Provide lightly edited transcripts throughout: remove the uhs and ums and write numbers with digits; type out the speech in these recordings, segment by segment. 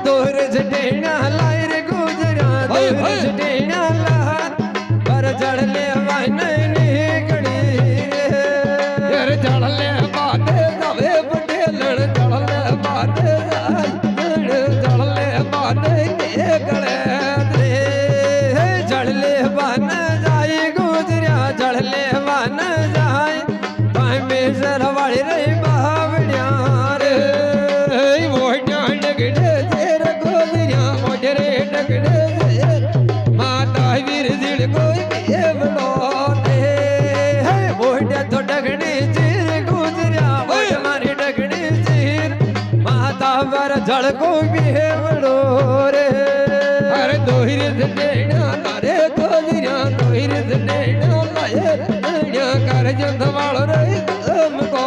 दूर जटेना लायर गुजरा दूर जटेना लार पर जड़ ले वाने निकड़ी यार जड़ ले बाटे जावे पटेलन जड़ ले बाटे जड़ ले बाटे निकले जड़ ले बन जाए गुजरा जड़ ले बन जाए भाई में जरा वाली रही बावड़िया रे मोटा डगड़े तेर गोदरिया मोजरे डगड़े माता वीर दिल कोई बेवड़ो मोटा तो डगड़ी चीर गुजरा मोट मारी डगड़ी चीर माता वर जड़ को बेवड़ो रे अरे दोहिर देना तारे गोदरिया दोहिर देना लाए कर जंद वाल रे हमको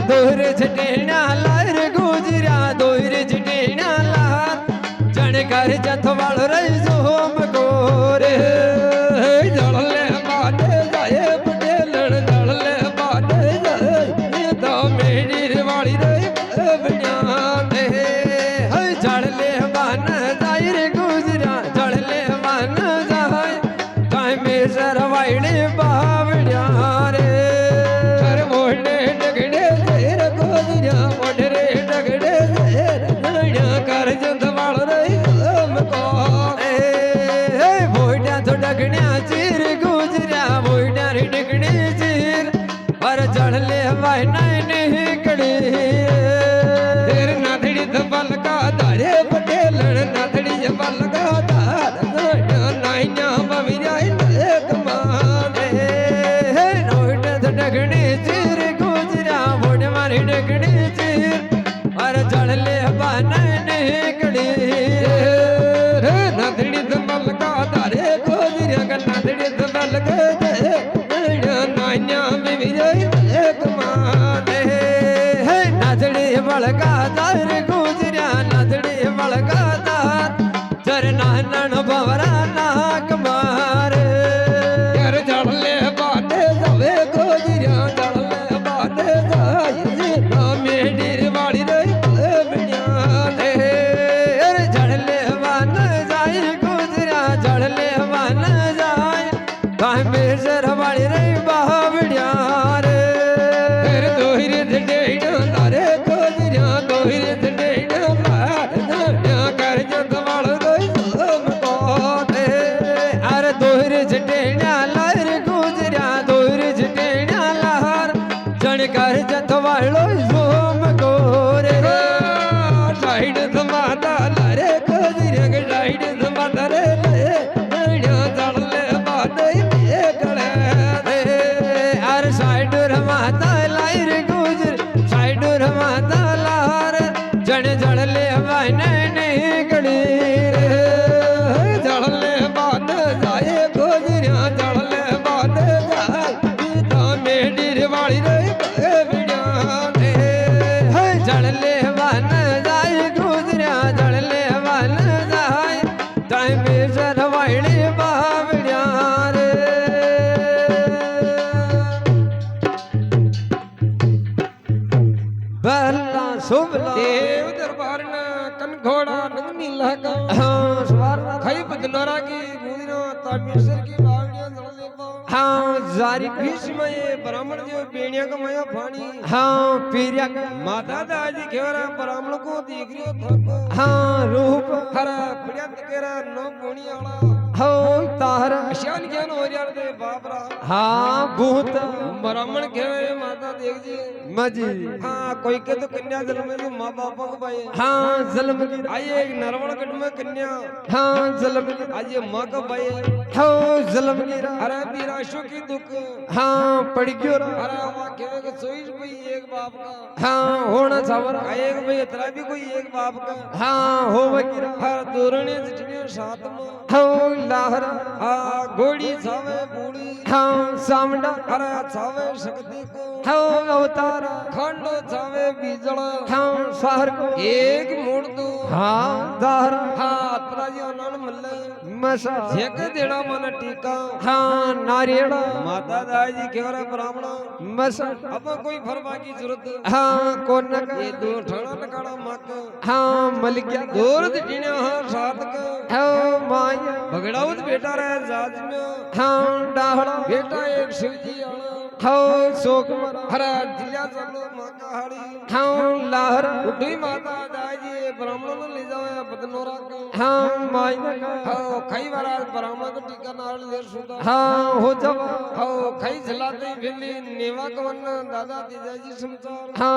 दोहर झटेना लार गुजरा दोहर झटेना लार जण कर जथवाल रही सोम गोरे जड़ ले बाटे जाए पटेलन जड़ ले बाटे जाए तो मेरी वाली रे बनियान जड़ ले बन जाए रे गुजरा जड़ ले बन जाए काय में सरवाइने बावड़िया रे कर मोटे डगड़े तेर गोदरिया मोटरे डगड़े तेर कर जंद वाल रे हमको मोटा तो डगड़िया चीर गुजरा मोटा रे डगड़ी चीर पर जड़ ले वाई नहीं कड़ी तेर नाथड़ी दबल का दारे पटेलन नाथड़ी जबल का दार नाइया बमिराई कमान नोट तो डगड़ी चीर गुजरा मोट मारी डगड़ी चीर पर जड़ ले वाई नहीं कड़ी नाथड़ी दबल का दारे गोदरिया का नाथड़ी दबल का नाइया बमिराई कमान नजड़ी बड़का तार गुजरा नजड़ी बड़का तार चरना नन भवरा नाक मार यार जड़ ले बाटे जावे गोदरिया जड़ ले बाटे जाए ना मेरी वाली रे बनियान जड़ ले वन जाए गुजरा जड़ ले वन जाए भाई बेजर वाली रे बावड़िया रे दोहिर देना तारे गोदरिया दोहिर देना मार कर जंद वाल रोई हमको अरे दोहर झटेना लार गुजरा दोहर झटेना लार जण कर जथवालो सोम गोरे साइड समाता लारे गोदरिया के साइड समाता रे जड़ ले बाटे गले अरे साइड रमाता लार गुजर साइड रमाता लार जण जड़ ले वाई नहीं गड़ी जड़ ले बाटे जाए गोदरिया जड़ ले बाटे जाए तो मेरी वाली रे बनियान जड़ ले वन जाए गुजरा जड़ ले वन जाए ताई में सरवाइने बावड़िया रे बल्ला सुबला देव दरबार ना कन घोड़ा नंगनी लगा हाँ सवार खई बदनोरा की गुदिनो तारमेश्वर की बावड़ियां जड़ ले पाओ हाँ जारी भीष्म ये ब्राह्मण जो बेड़िया का माया फानी हाँ पीरिया माता दादी केवरा ब्राह्मण को देख रियो थको हाँ रूप हरा बढ़िया तेरा नो गुणी आला हाँ तारा अशान ज्ञान हो यार दे बाबरा हाँ भूत ब्राह्मण केवे माता देख जी मजी हाँ कोई के तो कन्या जन्म में तो माँ बापों को पाए हाँ जलम की आई एक नरवणगढ़ में कन्या हाँ जलम की आज ये माँ का भाई हाँ जलम की अरे बीराशो की दुख हाँ पड़ गयो रहा अरे वहाँ केवे के सोई भाई एक बाप का हाँ होना चावरा एक भाई इतना भी कोई एक बाप का हाँ हो वकीरा हर दोरने जितने साथ में हाँ लाहरा हाँ घोड़ी छावे बूढ़ी हाँ सामना अरे छावे शक्ति को हाँ अवतारा खंड छावे बीजड़ा हाँ शहर को एक मोड़ दो हाँ दाहरा हाँ अपना जी उन्होंने મલ્લે મસા જે કે દેડા મને ટીકા હા નારિયેળ માતા દાજી કેવરા બ્રાહ્મણ મસા अब कोई फरमा की जरूरत હા કોન ये दो ठणा टकाड़ा मक હા મલી ગયા दूर दिने हां सार्थक હો માયા भगड़ाउत बेटा रहे जाज में હા ડાહળો बेटा एक शिवजी आना હો શોક हरा जिला चलो माता हाड़ी હા લાહર उठी माता दाजी ब्राह्मण ने ले जावे बदनोरा का હા માયા हां खाई वाला ब्राह्मण को टीका नाल ले सुदा હા हो जावा हां खाई जलाते फिरली नेवा कवन दादा दीदाजी समचार હા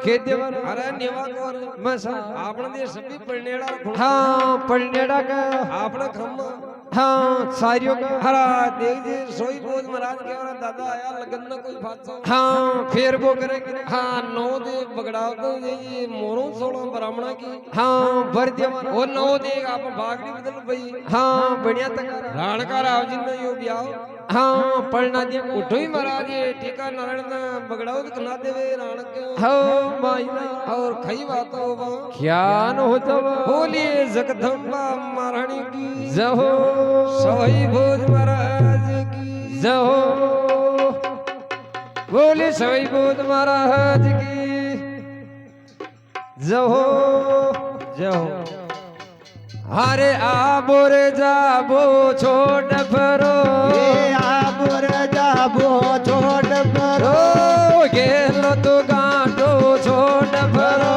ખેદેવર अरे नेवा कवर મસા આપણે દે સભી પરણેડા હા પલનેડા का આપણે ખમ હા સારિયો का हरा देवजी सोई बोझ महाराज के और दादा आया लगन में कोई बादशाह હા ફેર બો કરે કે हाँ नौ दे बगड़ाव को ये मोरों सोलो ब्राह्मणा की હા ભર દેવાનો वो नौ दे आप भागड़ी बदल भाई હા બઢિયા તકારા राणका रावजी ने यो ब्याह હા પળના દે उठो ही महाराज ये टीका नारायण ने बगड़ाव कना देवे राणक હો માયા और खई बात हो જ્ઞાન हो जावा बोलिए जगदम्बा महारानी की જહો सवाई भोज महाराज की જહો બોલે સવાઈ બોધ મહારાજ की જહો જહો હારે આબો રે જાબો છોડ ફરો આબોર જાબો છોડ ફરો ઓ ગેલો તો ગાંઠો છોડ ફરો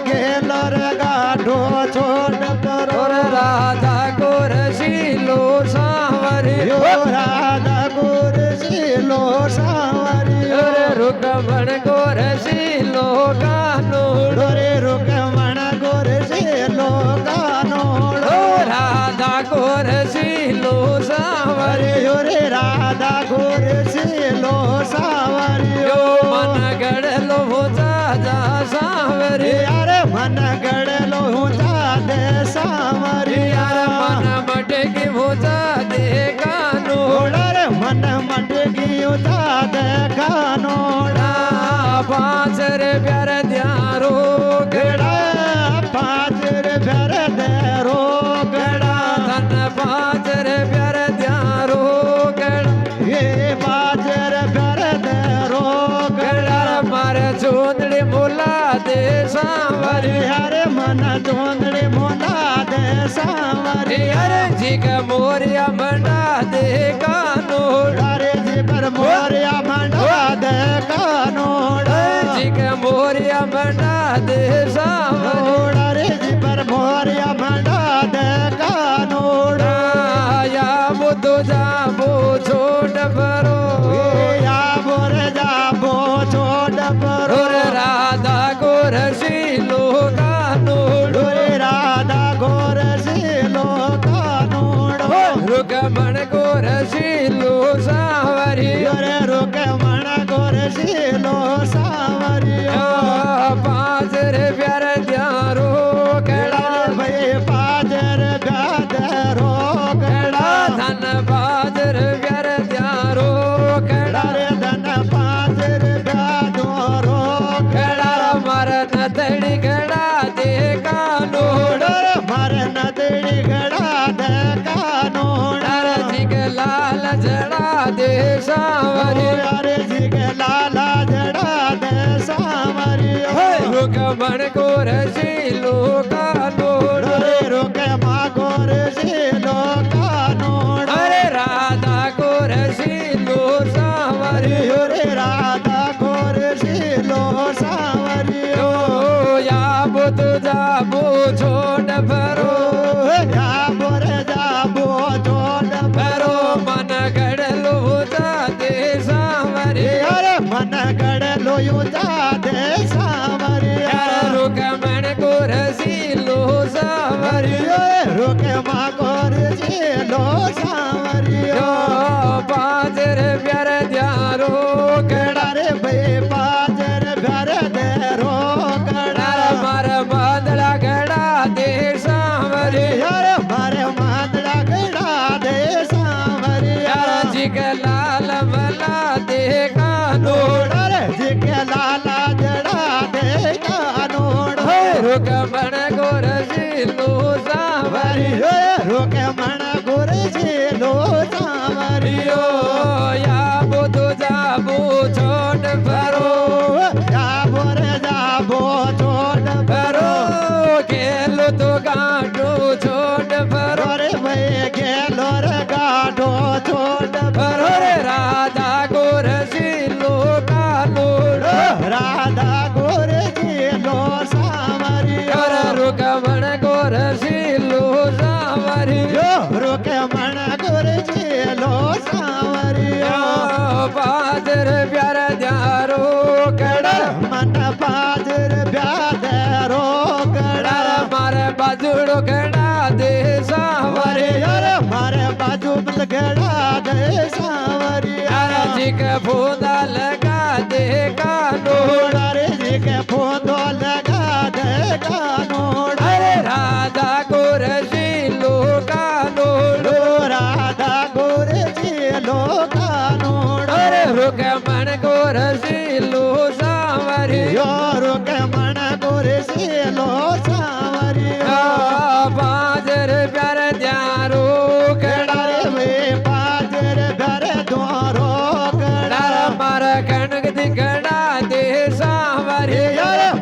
ગેલો રે ગાઢો છોડ ફરો ઓર રાધા કોર શીલો સાવર્યો યો રાધા ગુર શીલો સાવર્યો ઓર રૂકમણ કોર શીલો કાનોડો રે રૂકમણ ગુર શીલો ગાનોડો ઓ રાધા કોર શીલો સાવર્યો રે રાધા ગુર શીલો સાવર્યો મન ગળલો જાજા સાવર્યો યાર મન ગળેલો હું જાદે સાવર્યો મન મટકી ભોજા દે કાનોડા ઓળારે મન મટકીયું જાદે કાનોડા પાછર પ્યાર ધ્યારો ગડા પાચર ભર દે રોગડા ધન પાછર પ્યાર ધ્યારો એ પાચર ભર દે રોગડા મારે ચોંદડી મોલા દે સાવરી હરે મન ચોંદડી મોલા દે સાવરી અરે જીગ મોરિયા મંડા દે કાનોડા રે જી પર મોરિયા મંડવા દે કાનોડા જીગ મોરિયા મંડા દે સાવરી ઓડા રે જી પર મોરિયા મંડવા દે કાનોડા યા મુદો જાબો છોડ ફરો બોર જાબો છોડ પરો ઓર રાધા ગોર શીલો કાનોડો રે રાધા ગોર શીલો કાનોડો રૂકમણ ગોર શીલો સાવરી રે રૂકમણ ગોર શીલો સાવર્યો પાછર પ્યાર ધ્યારો કેળા ભાઈ પાદર ગાદરો ગડા ધન પાછર પ્યાર ધ્યારો કેળા રે ધન પાદર ગાદરો કેળા મરન તડી કેળા દે કાનોડો માર નદડી ગડા દે કાનોડા જીગ લાલ જડા દે સાવરી રે જીગ લાલા જડા દે સાવર્યો રૂકમણ ગોર શીલો કાનોડો રે રોકે મા ગોર શીલો કાનોડા અરે રાધા ગોર શીલો સાવર્યો રે રાધા ગોર શીલો સાવર્યો યાબો તો જાબો છોડ ફરો બોર જાબો છોડ ફરો મન ગડલો જાતે સાવર્યો અરે મન ગડલો યુજા દે સાવર્યો રૂકમણ ગોર શીલો સાવર્યો રોકે મા ગોર શીલો સાવર્યો પાછર પ્યાર ધ્યારો ગડા રે ભાઈ પાજર ભર દે રોગડા મારા બાદળા ગડા દે સાવર્યો ગોરસીલો સાવરી રોકે મણ ગુરજીલો સાવરિયો યા બધો જાબો છોડ ફરો જાબો રે જાબો છોડ ફરો કેલો તો ગાંઠો છોડ ફરો રે ભાઈ ગેલો રે ગાઢો છોડ ફરો રે રાધા ગોરસીલો કાલોડો રાધા ગુરજીલો સાવરિયો રૂકમણ ગોરસીલો સાવરી રોકે મણ ગુરજીલો સાવરિયો પાદર પ્યાર દ્વારો કડર મન પાદર બ્યાદરો કડર મારે બાજુડો કડા દે સાવરી મારે બાજુ ગડા દે સાવરિયા જી કે ફોદા લગા દે કાનો રે જી કે ફોદો લગા દે કાનોડ અરે રાધા ગોરસીલો કાનોડો રાધા ગુરજીલો કાનોડ અરે રૂકમણ ગોરસીલો સાવરી યોર કે મણ ગુરજીલો સાવરિયા પાદર પ્યાર દ્વારો કડા રે વે પાદર ઘર દોરો કડા મારા કણક દીકડા દે સાવરી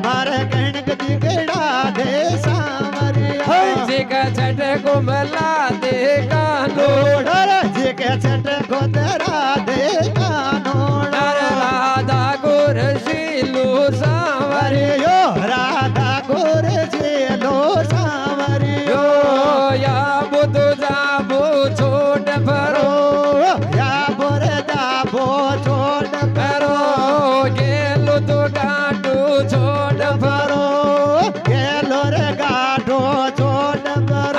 મારે કણક દીકડા દે સાવરિયા જી કે છઠ કુમલા દે કાનો જે કે છટ ગોદરા દે કાનોડ રાધા ગોરસીલો સાવરી રાધા ગુરજીલો સાવરિયો યા બધો જાબો છોડ ફરો યા બોર દાબો છોડ ફરો ગેલો તો ગાંઠો છોડ ફરો ગેલો રે ગાઢો છોડ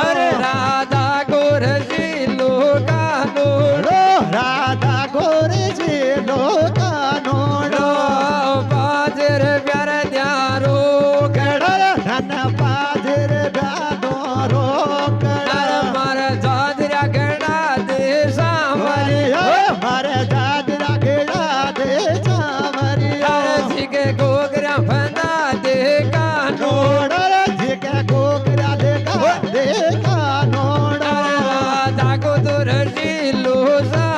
અરે રાધા ગોરસીલો કાનોડો રાધા ગુરજીલો કાનોડ પાદર પ્યાર દ્વારો કડા ધન પાદર બ્યાદોરો મારા જાદરા ગણા દે સાવરી મારે દાદરા ગેડા દે સાવરિયા કે ગોગરા ફના દે કાનોડ જે કે ગોગરા દે કાનોડ રાધા ગોરસીલો સાવરી